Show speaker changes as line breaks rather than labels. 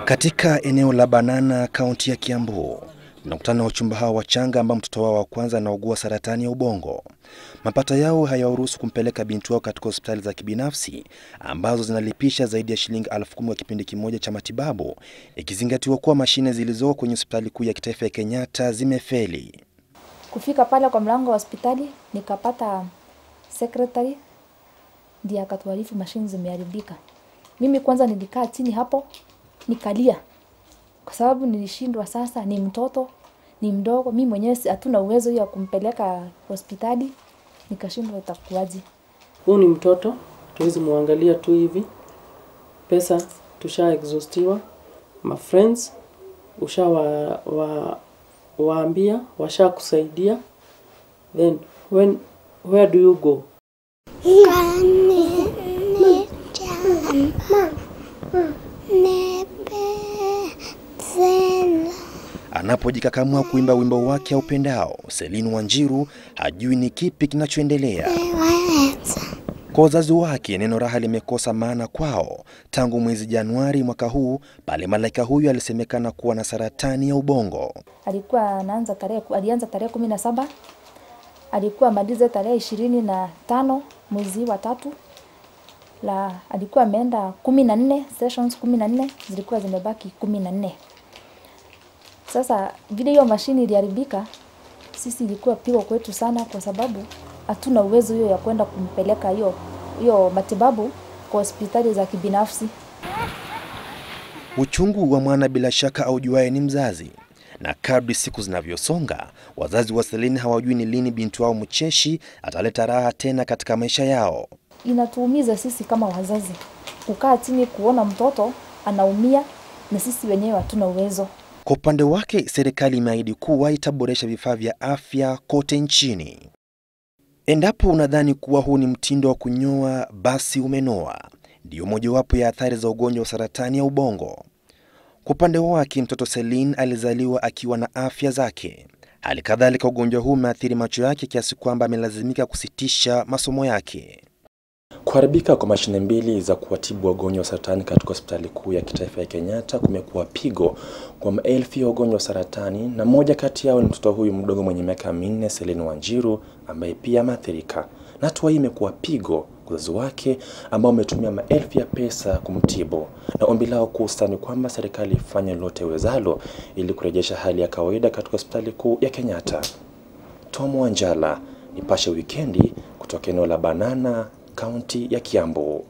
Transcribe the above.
Katika eneo la Banana, kaunti ya Kiambu, tunakutana na wachumba hao wachanga ambao mtoto wao wa kwanza anaugua saratani ya ubongo. Mapato yao hayawaruhusu kumpeleka binti wao katika hospitali za kibinafsi ambazo zinalipisha zaidi ya shilingi 10,000 kwa kipindi kimoja cha matibabu, ikizingatiwa kuwa mashine zilizoko kwenye hospitali kuu ya kitaifa ya Kenyatta zimefeli.
Kufika pale kwa mlango wa hospitali nikapata secretary ndiye akatuarifu mashine zimeharibika. Mimi kwanza nilikaa chini hapo nikalia kwa sababu nilishindwa. Sasa ni mtoto, ni mdogo, mimi mwenyewe hatuna uwezo ya kumpeleka hospitali, nikashindwa itakuwaje.
Huyu ni mtoto, tuwezi muangalia tu hivi. Pesa tusha exhaustiwa. My friends waambia washa kusaidia. Then where do you go?
Anapojikakamua kuimba wimbo wake upendao, Celine Wanjiru hajui ni kipi kinachoendelea. Kwa wazazi wake, neno raha limekosa maana kwao tangu mwezi Januari mwaka huu pale malaika huyu alisemekana kuwa na saratani ya ubongo.
Alianza tarehe 17, alikuwa maliza tarehe 25 mwezi wa 3. Alikuwa ameenda 14 sessions, 14 zilikuwa zimebaki 14. Sasa vile hiyo mashini iliharibika, sisi ilikuwa pigo kwetu sana kwa sababu hatuna uwezo hiyo ya kwenda kumpeleka hiyo matibabu kwa hospitali za kibinafsi.
Uchungu wa mwana bila shaka aujuaye ni mzazi. Na kadri siku zinavyosonga, wazazi wa Celine hawajui ni lini binti wao mcheshi ataleta raha tena katika maisha yao.
Inatuumiza sisi kama wazazi kukaa chini kuona mtoto anaumia na sisi wenyewe hatuna uwezo.
Kwa upande wake, serikali imeahidi kuwa itaboresha vifaa vya afya kote nchini. Endapo unadhani kuwa huu ni mtindo wa kunyoa, basi umenoa. Ndio mojawapo ya athari za ugonjwa wa saratani ya ubongo. Kwa upande wake, mtoto Celine alizaliwa akiwa na afya zake. Hali kadhalika ugonjwa huu umeathiri macho yake kiasi kwamba amelazimika kusitisha masomo yake. Kuharibika kwa mashine mbili za kuwatibu wagonjwa wa saratani katika hospitali kuu ya kitaifa ya Kenyatta kumekuwa pigo kwa maelfu ya wagonjwa wa saratani, na moja kati yao ni mtoto huyu mdogo mwenye miaka 4, Celine Wanjiru, ambaye pia ameathirika. Na hatua hii imekuwa pigo kwa wazazi wake ambao wametumia maelfu ya pesa kumtibu, na ombi lao kuu ni kwamba serikali ifanye lolote iwezalo ili kurejesha hali ya kawaida katika hospitali kuu ya Kenyatta. Tom Wanjala, Nipashe Wikendi, kutoka eneo la Banana, kaunti ya Kiambu.